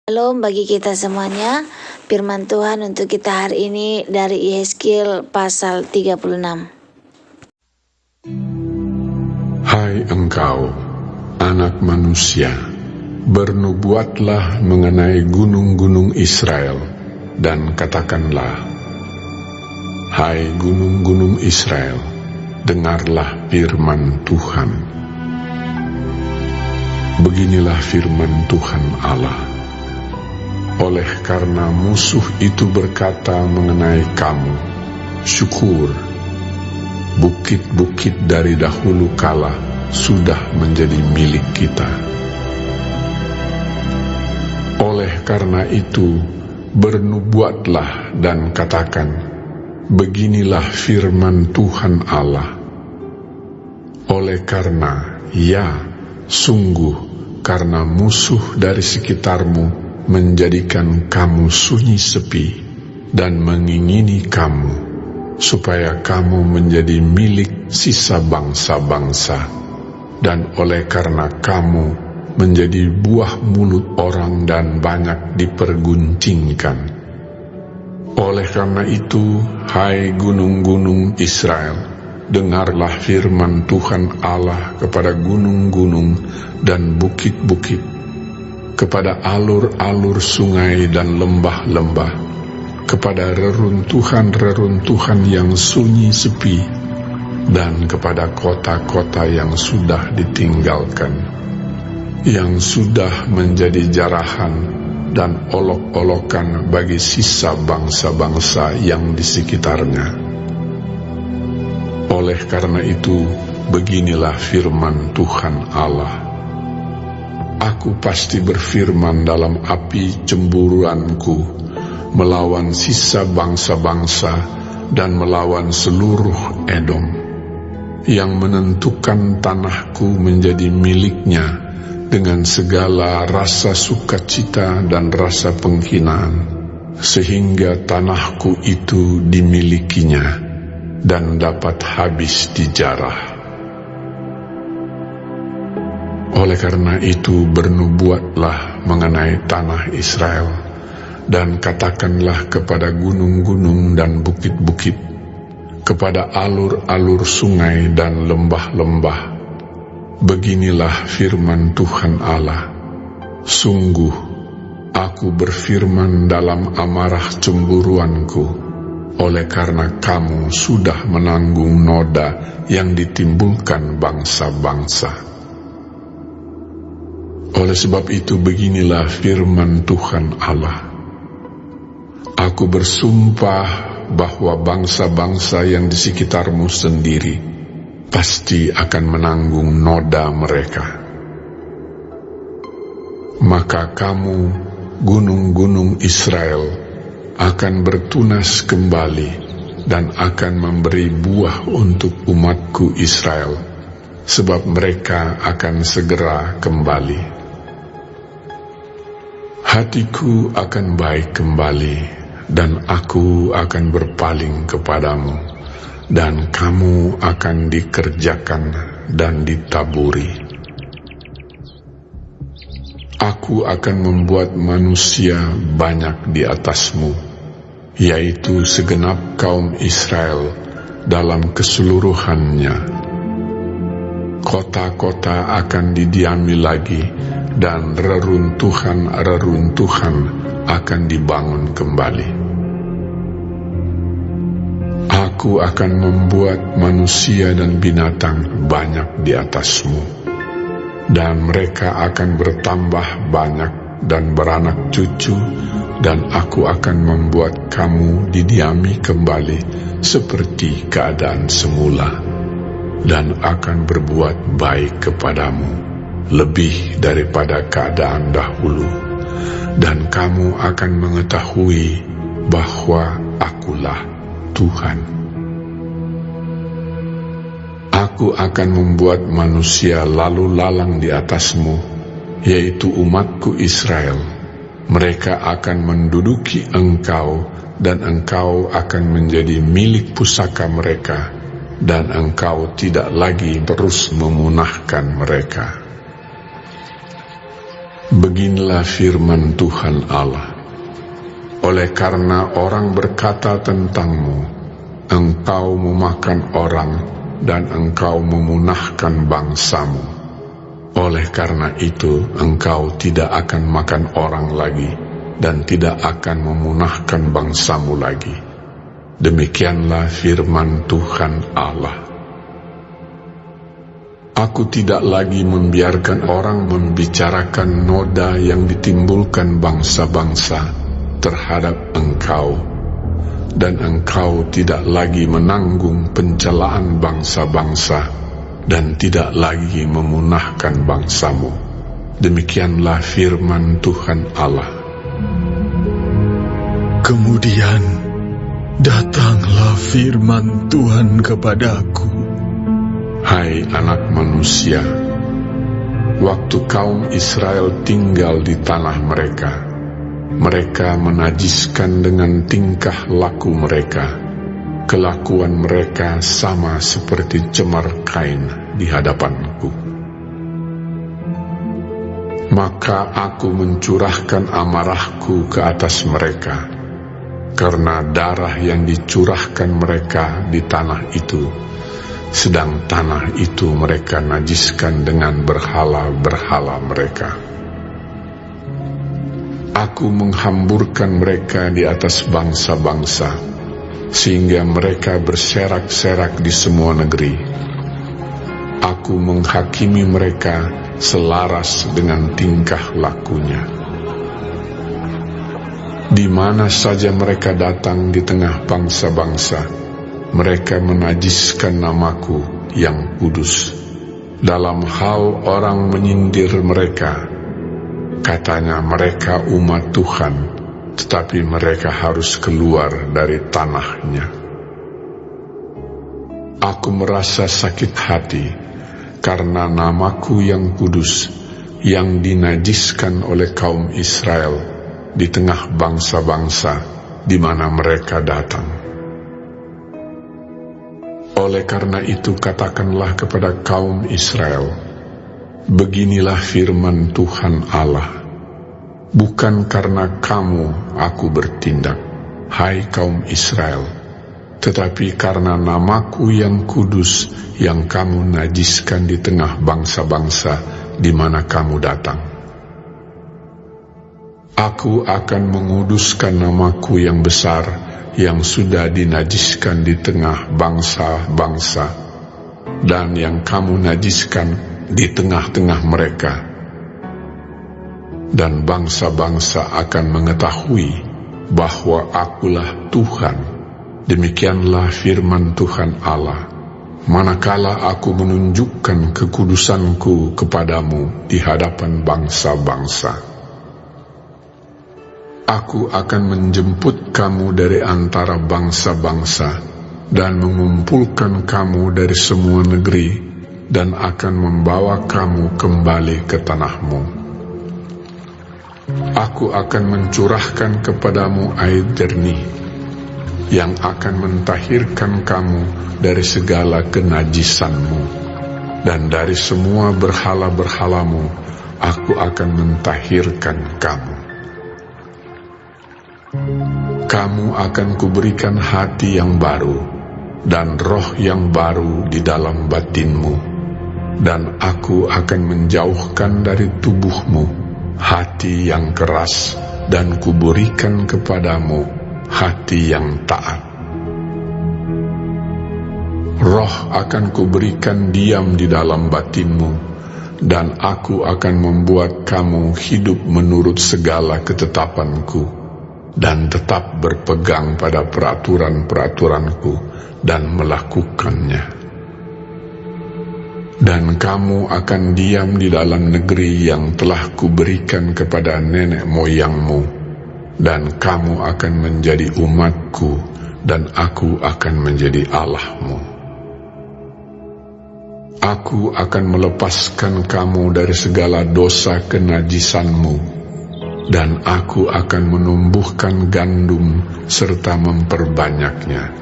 Shalom bagi kita semuanya. Firman Tuhan untuk kita hari ini dari Yehezkiel pasal 36. Hai engkau, anak manusia, bernubuatlah mengenai gunung-gunung Israel, dan katakanlah, hai gunung-gunung Israel, dengarlah firman Tuhan. Beginilah firman Tuhan Allah. Oleh karena musuh itu berkata mengenai kamu, syukur, bukit-bukit dari dahulu kala sudah menjadi milik kita. Oleh karena itu, bernubuatlah dan katakan, beginilah firman Tuhan Allah. Oleh karena, ya, sungguh, karena musuh dari sekitarmu menjadikan kamu sunyi sepi dan mengingini kamu, supaya kamu menjadi milik sisa bangsa-bangsa, dan oleh karena kamu menjadi buah mulut orang dan banyak diperguncingkan. Oleh karena itu, hai gunung-gunung Israel, dengarlah firman Tuhan Allah kepada gunung-gunung dan bukit-bukit, kepada alur-alur sungai dan lembah-lembah, kepada reruntuhan-reruntuhan yang sunyi sepi, dan kepada kota-kota yang sudah ditinggalkan, yang sudah menjadi jarahan dan olok-olokan bagi sisa bangsa-bangsa yang di sekitarnya. Oleh karena itu, beginilah firman Tuhan Allah. Aku pasti berfirman dalam api cemburuanku, melawan sisa bangsa-bangsa dan melawan seluruh Edom, yang menentukan tanahku menjadi miliknya dengan segala rasa sukacita dan rasa penghinaan, sehingga tanahku itu dimilikinya dan dapat habis dijarah. Oleh karena itu, bernubuatlah mengenai tanah Israel, dan katakanlah kepada gunung-gunung dan bukit-bukit, kepada alur-alur sungai dan lembah-lembah, beginilah firman Tuhan Allah. Sungguh, aku berfirman dalam amarah cemburuanku, oleh karena kamu sudah menanggung noda yang ditimbulkan bangsa-bangsa. Oleh sebab itu, beginilah firman Tuhan Allah. Aku bersumpah bahwa bangsa-bangsa yang di sekitarmu sendiri pasti akan menanggung noda mereka. Maka kamu, gunung-gunung Israel, akan bertunas kembali dan akan memberi buah untuk umatku Israel, sebab mereka akan segera kembali. Hatiku akan baik kembali, dan aku akan berpaling kepadamu, dan kamu akan dikerjakan dan ditaburi. Aku akan membuat manusia banyak di atasmu, yaitu segenap kaum Israel dalam keseluruhannya. Kota-kota akan didiami lagi, dan reruntuhan-reruntuhan akan dibangun kembali. Aku akan membuat manusia dan binatang banyak di atasmu, dan mereka akan bertambah banyak dan beranak cucu, dan aku akan membuat kamu didiami kembali seperti keadaan semula, dan akan berbuat baik kepadamu lebih daripada keadaan dahulu, dan kamu akan mengetahui bahwa akulah Tuhan. Aku akan membuat manusia lalu lalang di atasmu, yaitu umatku Israel. Mereka akan menduduki engkau, dan engkau akan menjadi milik pusaka mereka, dan engkau tidak lagi terus memunahkan mereka. Beginilah firman Tuhan Allah. Oleh karena orang berkata tentangmu, engkau memakan orang dan engkau memunahkan bangsamu. Oleh karena itu, engkau tidak akan makan orang lagi dan tidak akan memunahkan bangsamu lagi. Demikianlah firman Tuhan Allah. Aku tidak lagi membiarkan orang membicarakan noda yang ditimbulkan bangsa-bangsa terhadap engkau, dan engkau tidak lagi menanggung pencelaan bangsa-bangsa dan tidak lagi memunahkan bangsamu. Demikianlah firman Tuhan Allah. Kemudian datanglah firman Tuhan kepadaku. Hai anak manusia, waktu kaum Israel tinggal di tanah mereka, mereka menajiskan dengan tingkah laku mereka. Kelakuan mereka sama seperti cemar kain di hadapanku. Maka aku mencurahkan amarahku ke atas mereka, karena darah yang dicurahkan mereka di tanah itu, sedang tanah itu mereka najiskan dengan berhala-berhala mereka. Aku menghamburkan mereka di atas bangsa-bangsa, sehingga mereka berserak-serak di semua negeri. Aku menghakimi mereka selaras dengan tingkah lakunya. Di mana saja mereka datang di tengah bangsa-bangsa, mereka menajiskan namaku yang kudus. Dalam hal orang menyindir mereka, katanya mereka umat Tuhan, tetapi mereka harus keluar dari tanahnya. Aku merasa sakit hati karena namaku yang kudus yang dinajiskan oleh kaum Israel di tengah bangsa-bangsa di mana mereka datang. Oleh karena itu katakanlah kepada kaum Israel, beginilah firman Tuhan Allah. Bukan karena kamu aku bertindak, hai kaum Israel, tetapi karena namaku yang kudus yang kamu najiskan di tengah bangsa-bangsa di mana kamu datang. Aku akan menguduskan namaku yang besar yang sudah dinajiskan di tengah bangsa-bangsa, dan yang kamu najiskan di tengah-tengah mereka. Dan bangsa-bangsa akan mengetahui bahwa akulah Tuhan. Demikianlah firman Tuhan Allah. Manakala aku menunjukkan kekudusanku kepadamu di hadapan bangsa-bangsa, aku akan menjemput kamu dari antara bangsa-bangsa dan mengumpulkan kamu dari semua negeri dan akan membawa kamu kembali ke tanahmu. Aku akan mencurahkan kepadamu air jernih yang akan mentahirkan kamu dari segala kenajisanmu, dan dari semua berhala-berhalamu aku akan mentahirkan kamu. Kamu akan kuberikan hati yang baru dan roh yang baru di dalam batinmu, dan aku akan menjauhkan dari tubuhmu hati yang keras dan kuberikan kepadamu hati yang taat. Roh akan kuberikan diam di dalam batinmu, dan aku akan membuat kamu hidup menurut segala ketetapanku, dan tetap berpegang pada peraturan-peraturanku dan melakukannya. Dan kamu akan diam di dalam negeri yang telah kuberikan kepada nenek moyangmu, dan kamu akan menjadi umatku, dan aku akan menjadi Allahmu. Aku akan melepaskan kamu dari segala dosa kenajisanmu, dan aku akan menumbuhkan gandum serta memperbanyaknya,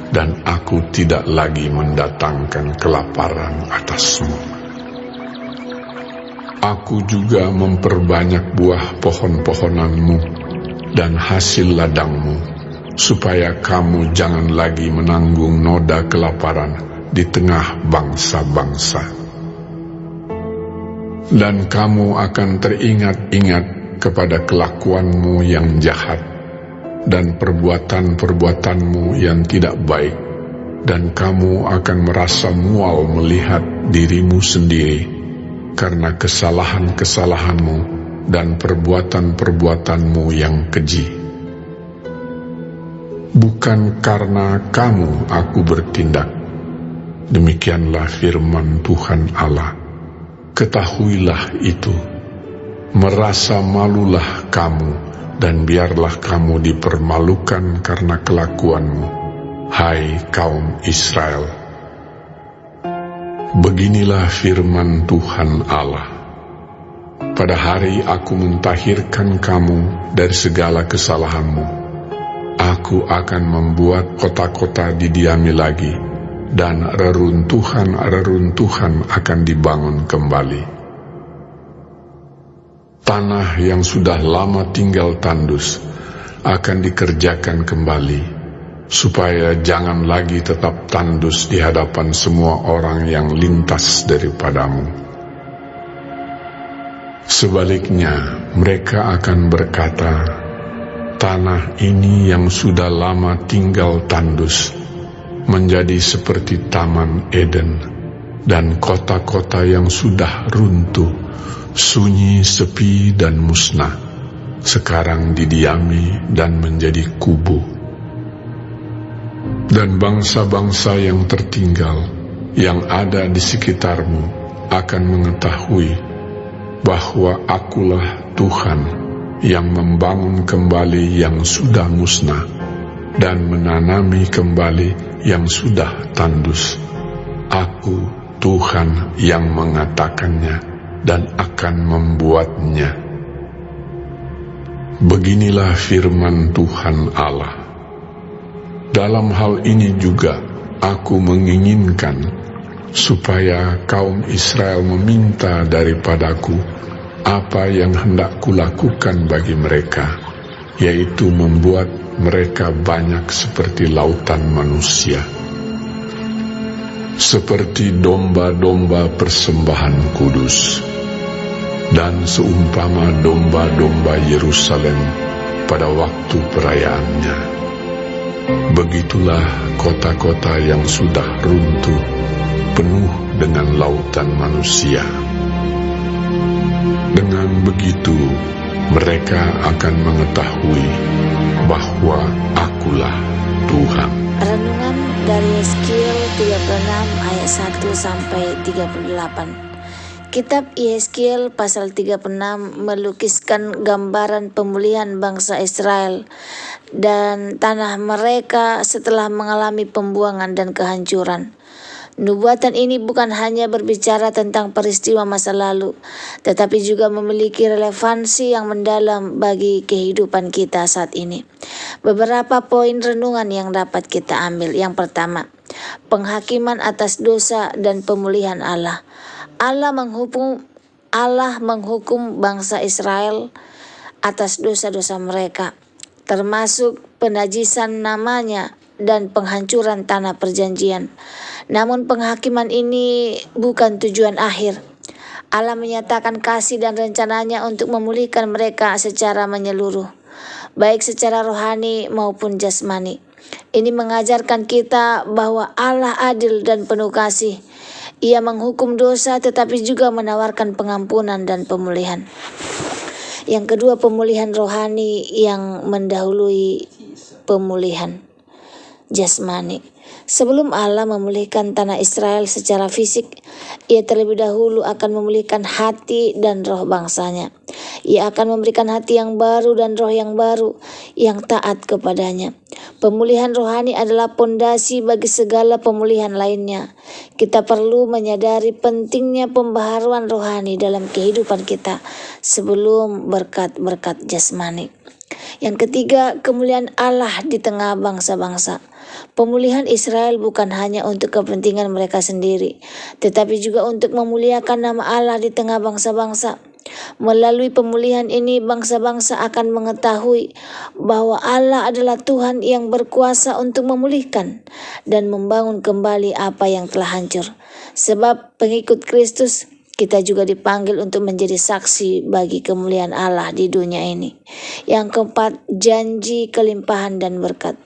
dan aku tidak lagi mendatangkan kelaparan atasmu. Aku juga memperbanyak buah pohon-pohonanmu dan hasil ladangmu, supaya kamu jangan lagi menanggung noda kelaparan di tengah bangsa-bangsa. Dan kamu akan teringat-ingat kepada kelakuanmu yang jahat dan perbuatan-perbuatanmu yang tidak baik, dan kamu akan merasa mual melihat dirimu sendiri karena kesalahan-kesalahanmu dan perbuatan-perbuatanmu yang keji. Bukan karena kamu aku bertindak, demikianlah firman Tuhan Allah. Ketahuilah itu, merasa malulah kamu, dan biarlah kamu dipermalukan karena kelakuanmu, hai kaum Israel. Beginilah firman Tuhan Allah. Pada hari aku mentahirkan kamu dari segala kesalahanmu, aku akan membuat kota-kota didiami lagi, dan reruntuhan-reruntuhan akan dibangun kembali. Tanah yang sudah lama tinggal tandus akan dikerjakan kembali, supaya jangan lagi tetap tandus di hadapan semua orang yang lintas daripadamu. Sebaliknya, mereka akan berkata, tanah ini yang sudah lama tinggal tandus menjadi seperti Taman Eden, dan kota-kota yang sudah runtuh, sunyi, sepi, dan musnah, sekarang didiami dan menjadi kubu. Dan bangsa-bangsa yang tertinggal yang ada di sekitarmu akan mengetahui bahwa akulah Tuhan yang membangun kembali yang sudah musnah dan menanami kembali yang sudah tandus. Aku Tuhan yang mengatakannya dan akan membuatnya. Beginilah firman Tuhan Allah. Dalam hal ini juga aku menginginkan supaya kaum Israel meminta daripadaku apa yang hendak kulakukan bagi mereka, yaitu membuat mereka banyak seperti lautan manusia, seperti domba-domba persembahan kudus, dan seumpama domba-domba Yerusalem pada waktu perayaannya. Begitulah kota-kota yang sudah runtuh, penuh dengan lautan manusia. Dengan begitu, mereka akan mengetahui bahwa akulah Tuhan. Renungan dari Yeskiel 36 ayat 1 sampai 38. Kitab Yeskiel pasal 36 melukiskan gambaran pemulihan bangsa Israel dan tanah mereka setelah mengalami pembuangan dan kehancuran. Nubuatan ini bukan hanya berbicara tentang peristiwa masa lalu, tetapi juga memiliki relevansi yang mendalam bagi kehidupan kita saat ini. Beberapa poin renungan yang dapat kita ambil. Yang pertama, penghakiman atas dosa dan pemulihan Allah. Allah menghukum bangsa Israel atas dosa-dosa mereka, termasuk penajisan namanya dan penghancuran tanah perjanjian. Namun penghakiman ini bukan tujuan akhir. Allah menyatakan kasih dan rencananya untuk memulihkan mereka secara menyeluruh, baik secara rohani maupun jasmani. Ini mengajarkan kita bahwa Allah adil dan penuh kasih. Ia menghukum dosa tetapi juga menawarkan pengampunan dan pemulihan. Yang kedua, pemulihan rohani yang mendahului pemulihan jasmani. Sebelum Allah memulihkan tanah Israel secara fisik, Ia terlebih dahulu akan memulihkan hati dan roh bangsanya. Ia akan memberikan hati yang baru dan roh yang baru yang taat kepadanya. Pemulihan rohani adalah pondasi bagi segala pemulihan lainnya. Kita perlu menyadari pentingnya pembaharuan rohani dalam kehidupan kita sebelum berkat-berkat jasmani. Yang ketiga, kemuliaan Allah di tengah bangsa-bangsa. Pemulihan Israel bukan hanya untuk kepentingan mereka sendiri, tetapi juga untuk memuliakan nama Allah di tengah bangsa-bangsa. Melalui pemulihan ini, bangsa-bangsa akan mengetahui bahwa Allah adalah Tuhan yang berkuasa untuk memulihkan dan membangun kembali apa yang telah hancur. Sebab pengikut Kristus, kita juga dipanggil untuk menjadi saksi bagi kemuliaan Allah di dunia ini. Yang keempat, janji kelimpahan dan berkat.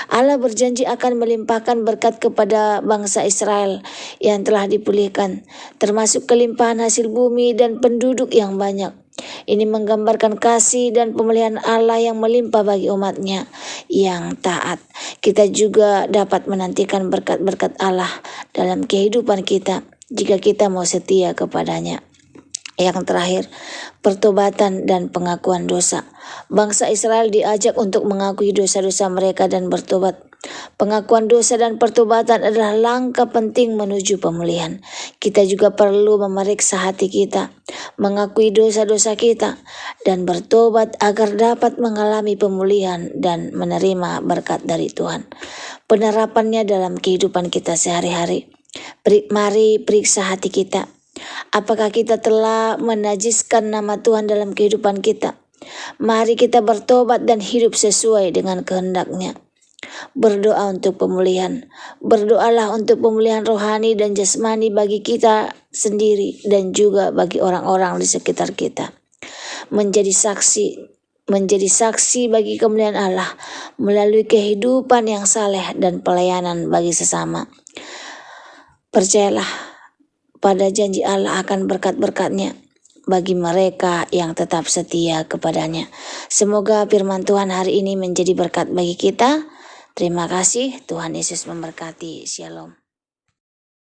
Allah berjanji akan melimpahkan berkat kepada bangsa Israel yang telah dipulihkan, termasuk kelimpahan hasil bumi dan penduduk yang banyak. Ini menggambarkan kasih dan pemulihan Allah yang melimpah bagi umat-Nya yang taat. Kita juga dapat menantikan berkat-berkat Allah dalam kehidupan kita jika kita mau setia kepadanya. Yang terakhir, pertobatan dan pengakuan dosa. Bangsa Israel diajak untuk mengakui dosa-dosa mereka dan bertobat. Pengakuan dosa dan pertobatan adalah langkah penting menuju pemulihan. Kita juga perlu memeriksa hati kita, mengakui dosa-dosa kita, dan bertobat agar dapat mengalami pemulihan dan menerima berkat dari Tuhan. Penerapannya dalam kehidupan kita sehari-hari. Mari periksa hati kita. Apakah kita telah menajiskan nama Tuhan dalam kehidupan kita? Mari kita bertobat dan hidup sesuai dengan kehendak-Nya. Berdoa untuk pemulihan. Berdoalah untuk pemulihan rohani dan jasmani bagi kita sendiri dan juga bagi orang-orang di sekitar kita. Menjadi saksi bagi kemuliaan Allah melalui kehidupan yang saleh dan pelayanan bagi sesama. Percayalah pada janji Allah akan berkat-berkat-Nya bagi mereka yang tetap setia kepadanya. Semoga firman Tuhan hari ini menjadi berkat bagi kita. Terima kasih, Tuhan Yesus memberkati. Shalom.